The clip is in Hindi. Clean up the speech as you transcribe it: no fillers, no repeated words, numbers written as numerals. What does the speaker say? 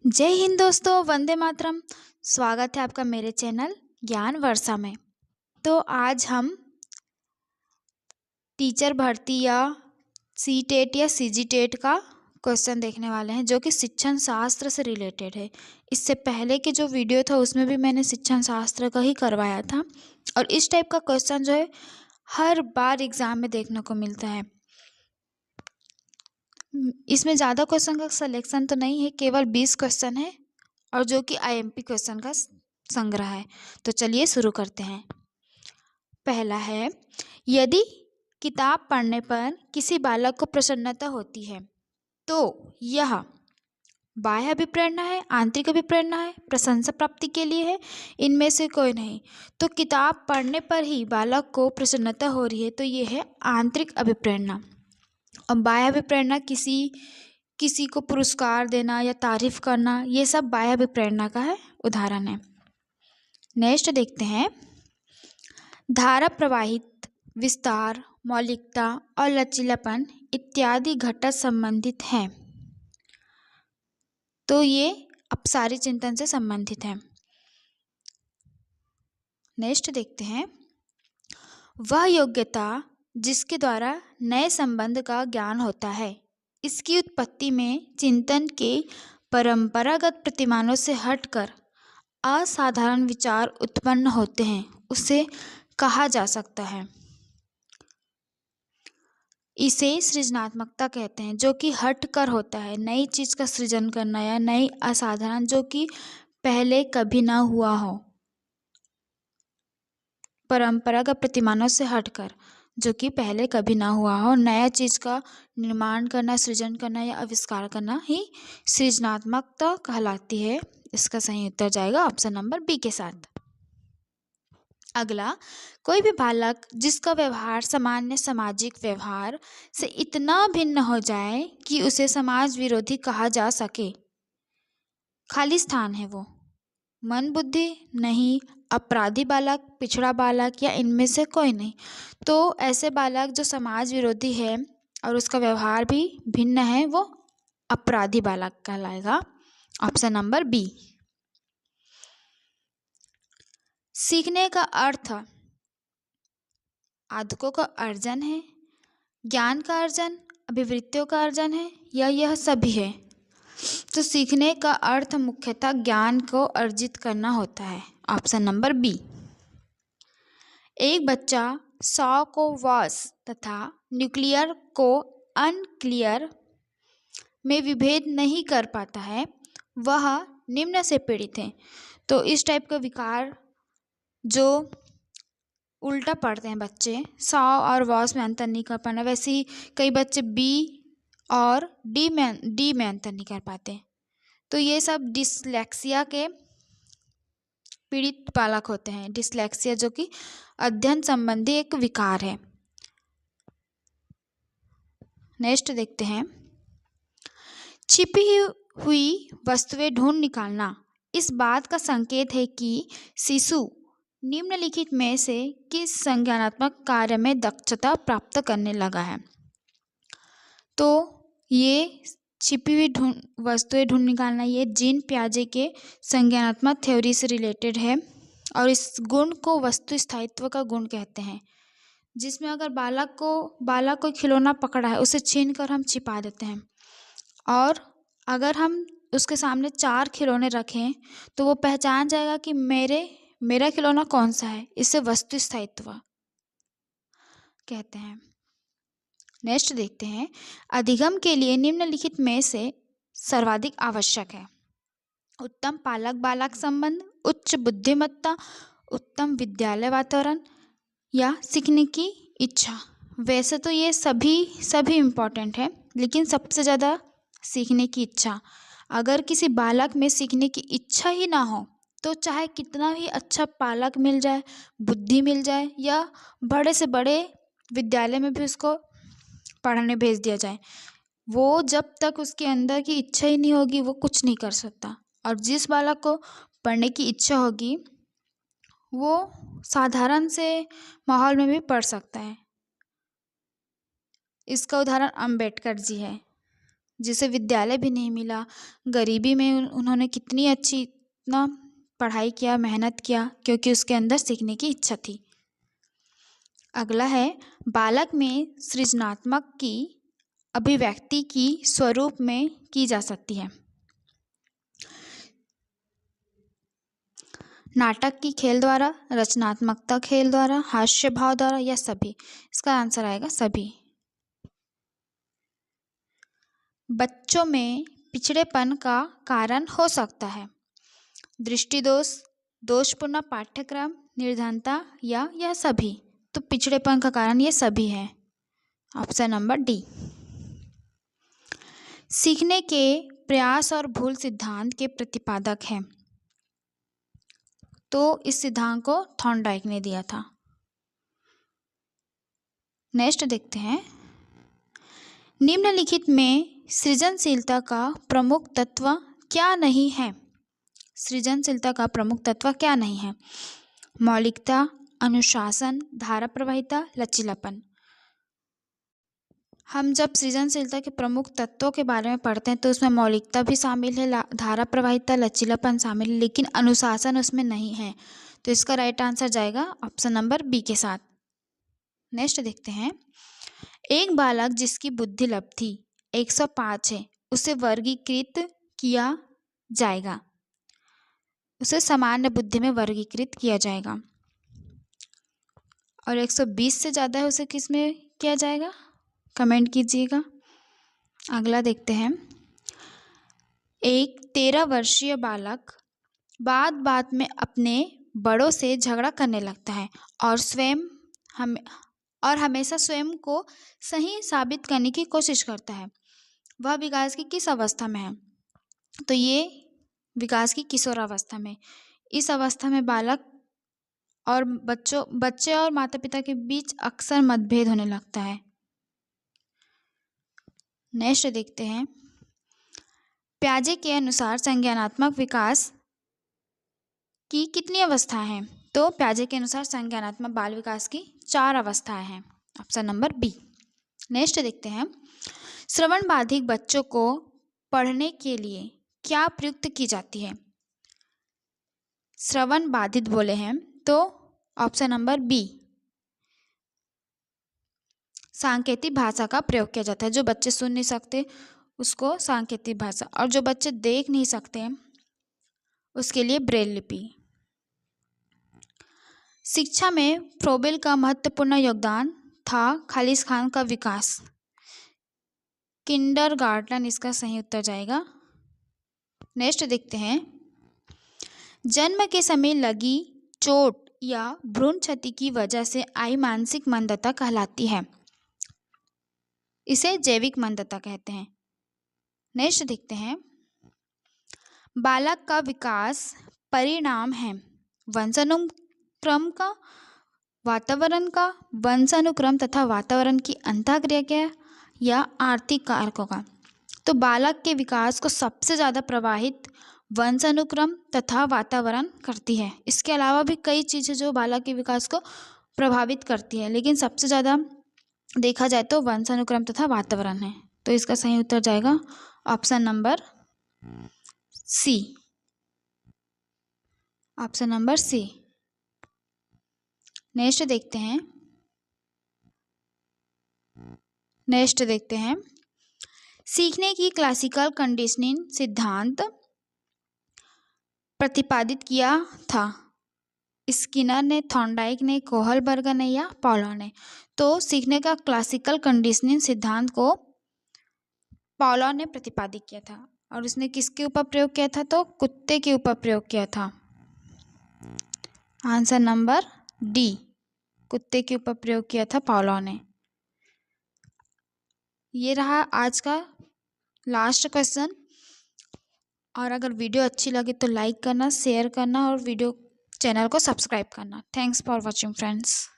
जय हिंद दोस्तों, वंदे मातरम। स्वागत है आपका मेरे चैनल ज्ञान वर्षा में। तो आज हम टीचर भर्ती या सीटेट या सीजीटेट का क्वेश्चन देखने वाले हैं, जो कि शिक्षण शास्त्र से रिलेटेड है। इससे पहले के जो वीडियो था उसमें भी मैंने शिक्षण शास्त्र का ही करवाया था, और इस टाइप का क्वेश्चन जो है हर बार एग्जाम में देखने को मिलता है। इसमें ज़्यादा क्वेश्चन का सिलेक्शन तो नहीं है, केवल 20 क्वेश्चन है, और जो कि आईएमपी क्वेश्चन का संग्रह है। तो चलिए शुरू करते हैं। पहला है, यदि किताब पढ़ने पर किसी बालक को प्रसन्नता होती है तो यह बाह्य अभिप्रेरणा है, आंतरिक अभिप्रेरणा है, प्रशंसा प्राप्ति के लिए है, इनमें से कोई नहीं। तो किताब पढ़ने पर ही बालक को प्रसन्नता हो रही है तो ये है आंतरिक अभिप्रेरणा। और बाह्य अभिप्रेरणा किसी को पुरस्कार देना या तारीफ करना, ये सब बाह्य अभिप्रेरणा का है उदाहरण है। नेक्स्ट देखते हैं, धारा प्रवाहित, विस्तार, मौलिकता और लचीलापन इत्यादि घटक संबंधित हैं। तो ये अपसारी चिंतन से संबंधित है। नेक्स्ट देखते हैं, वह योग्यता जिसके द्वारा नए संबंध का ज्ञान होता है, इसकी उत्पत्ति में चिंतन के परंपरागत प्रतिमानों से हटकर असाधारण विचार उत्पन्न होते हैं, उसे कहा जा सकता है। इसे सृजनात्मकता कहते हैं, जो कि हटकर होता है, नई चीज़ का सृजन करना या नई असाधारण, जो कि पहले कभी ना हुआ हो। परंपरागत प्रतिमानों से हटकर, जो कि पहले कभी ना हुआ हो, नया चीज़ का निर्माण करना, सृजन करना या आविष्कार करना ही सृजनात्मकता कहलाती है। इसका सही उत्तर जाएगा ऑप्शन नंबर बी के साथ। अगला, कोई भी बालक जिसका व्यवहार सामान्य सामाजिक व्यवहार से इतना भिन्न हो जाए कि उसे समाज विरोधी कहा जा सके, खाली स्थान है वो। मन बुद्धि नहीं, अपराधी बालक, पिछड़ा बालक या इनमें से कोई नहीं। तो ऐसे बालक जो समाज विरोधी है और उसका व्यवहार भी भिन्न है, वो अपराधी बालक कहलाएगा। Option number B. सीखने का अर्थ आदतों का अर्जन है, ज्ञान का अर्जन, अभिवृत्तियों का अर्जन है, या यह सभी है। तो सीखने का अर्थ मुख्यतः ज्ञान को अर्जित करना होता है। Option number B. एक बच्चा 100 को वॉस तथा न्यूक्लियर को अनक्लियर में विभेद नहीं कर पाता है, वह निम्न से पीड़ित है। तो इस टाइप का विकार जो उल्टा पढ़ते हैं बच्चे, 100 और वॉस में अंतर नहीं कर पाना, वैसे ही कई बच्चे बी और डी में अंतर नहीं कर पाते। तो ये सब डिसलेक्सिया के पीड़ित बालक होते हैं। डिसलेक्सिया जो कि अध्ययन संबंधी एक विकार है। नेक्स्ट देखते हैं, छिपी हुई वस्तुएं ढूंढ निकालना इस बात का संकेत है कि शिशु निम्नलिखित में से किस संज्ञानात्मक कार्य में दक्षता प्राप्त करने लगा है। तो ये छिपी हुई वस्तुएं ढूंढ निकालना, ये जीन पियाजे के संज्ञानात्मक थ्योरी से रिलेटेड है, और इस गुण को वस्तु स्थायित्व का गुण कहते हैं, जिसमें अगर बालक को खिलौना पकड़ा है, उसे छीन कर हम छिपा देते हैं, और अगर हम उसके सामने 4 खिलौने रखें तो वो पहचान जाएगा कि मेरा खिलौना कौन सा है। इसे वस्तु स्थायित्व कहते हैं। नेक्स्ट देखते हैं, अधिगम के लिए निम्नलिखित में से सर्वाधिक आवश्यक है। उत्तम पालक बालक संबंध, उच्च बुद्धिमत्ता, उत्तम विद्यालय वातावरण, या सीखने की इच्छा। वैसे तो ये सभी इम्पोर्टेंट है, लेकिन सबसे ज़्यादा सीखने की इच्छा। अगर किसी बालक में सीखने की इच्छा ही ना हो तो चाहे कितना ही अच्छा पालक मिल जाए, बुद्धि मिल जाए, या बड़े से बड़े विद्यालय में भी उसको पढ़ने भेज दिया जाए, वो जब तक उसके अंदर की इच्छा ही नहीं होगी वो कुछ नहीं कर सकता। और जिस बालक को पढ़ने की इच्छा होगी वो साधारण से माहौल में भी पढ़ सकता है। इसका उदाहरण अम्बेडकर जी है। जिसे विद्यालय भी नहीं मिला, गरीबी में उन्होंने कितनी अच्छी इतना पढ़ाई किया, मेहनत किया, क्योंकि उसके अंदर सीखने की इच्छा थी। अगला है, बालक में सृजनात्मक की अभिव्यक्ति की स्वरूप में की जा सकती है। नाटक की खेल द्वारा, रचनात्मकता खेल द्वारा, हास्य भाव द्वारा या सभी। इसका आंसर आएगा सभी। बच्चों में पिछड़ेपन का कारण हो सकता है दृष्टि दोष, दोषपूर्ण पाठ्यक्रम, निर्धनता या यह सभी। तो पिछड़ेपन का कारण ये सभी है, ऑप्शन नंबर डी। सीखने के प्रयास और भूल सिद्धांत के प्रतिपादक हैं, तो इस सिद्धांत को थॉर्नडाइक ने दिया था। नेक्स्ट देखते हैं, निम्नलिखित में सृजनशीलता का प्रमुख तत्व क्या नहीं है। सृजनशीलता का प्रमुख तत्व क्या नहीं है? मौलिकता, अनुशासन, धारा प्रवाहिता, लचीलापन। हम जब सृजनशीलता के प्रमुख तत्वों के बारे में पढ़ते हैं तो उसमें मौलिकता भी शामिल है, धारा प्रवाहिता, लचीलापन शामिल है, लेकिन अनुशासन उसमें नहीं है। तो इसका राइट आंसर जाएगा ऑप्शन नंबर बी के साथ। नेक्स्ट देखते हैं, एक बालक जिसकी बुद्धि लब्धि 105 है उसे वर्गीकृत किया जाएगा, उसे सामान्य बुद्धि में वर्गीकृत किया जाएगा, और 120 से ज़्यादा है उसे किस में किया जाएगा? कमेंट कीजिएगा। अगला देखते हैं, एक 13 वर्षीय बालक बात बात में अपने बड़ों से झगड़ा करने लगता है और हमेशा स्वयं को सही साबित करने की कोशिश करता है। वह विकास की किस अवस्था में है? तो ये विकास की किशोरावस्था में। इस अवस्था में बालक और बच्चे और माता पिता के बीच अक्सर मतभेद होने लगता है। नेक्स्ट देखते हैं, प्याजे के अनुसार संज्ञानात्मक विकास की कितनी अवस्थाएं हैं? तो प्याजे के अनुसार संज्ञानात्मक बाल विकास की 4 अवस्थाएं हैं, ऑप्शन नंबर बी। नेक्स्ट देखते हैं, श्रवण बाधिक बच्चों को पढ़ने के लिए क्या प्रयुक्त की जाती है? श्रवण बाधित बोले हैं तो ऑप्शन नंबर बी, सांकेतिक भाषा का प्रयोग किया जाता है। जो बच्चे सुन नहीं सकते उसको सांकेतिक भाषा, और जो बच्चे देख नहीं सकते उसके लिए ब्रेल लिपि। शिक्षा में फ्रोबेल का महत्वपूर्ण योगदान था खालिद खान का विकास। किंडरगार्टन इसका सही उत्तर जाएगा। नेक्स्ट देखते हैं, जन्म के समय लगी चोट या भ्रूण क्षति की वजह से आई मानसिक मंदता कहलाती है, इसे जैविक मंदता कहते हैं। नेक्स्ट देखते हैं, बालक का विकास परिणाम है वंशानुक्रम का, वातावरण का, वंशानुक्रम तथा वातावरण की अंतःक्रिया या आर्थिक कारकों का। तो बालक के विकास को सबसे ज़्यादा प्रभावित वंशानुक्रम तथा वातावरण करती है। इसके अलावा भी कई चीज़ें जो बालक के विकास को प्रभावित करती है, लेकिन सबसे ज़्यादा देखा जाए तो वंशानुक्रम तथा वातावरण है। तो इसका सही उत्तर जाएगा option number C, option number C. Next देखते हैं, सीखने की क्लासिकल कंडीशनिंग सिद्धांत प्रतिपादित किया था स्किनर ने, थॉर्नडाइक ने, कोहलबर्गर ने या पॉलो ने। तो सीखने का क्लासिकल कंडीशनिंग सिद्धांत को पॉलो ने प्रतिपादित किया था, और उसने किसके ऊपर प्रयोग किया था? तो कुत्ते के ऊपर प्रयोग किया था। आंसर नंबर डी, कुत्ते के ऊपर प्रयोग किया था पॉलो ने। ये रहा आज का लास्ट क्वेश्चन। और अगर वीडियो अच्छी लगे तो लाइक करना, शेयर करना और चैनल को सब्सक्राइब करना। Thanks for watching friends.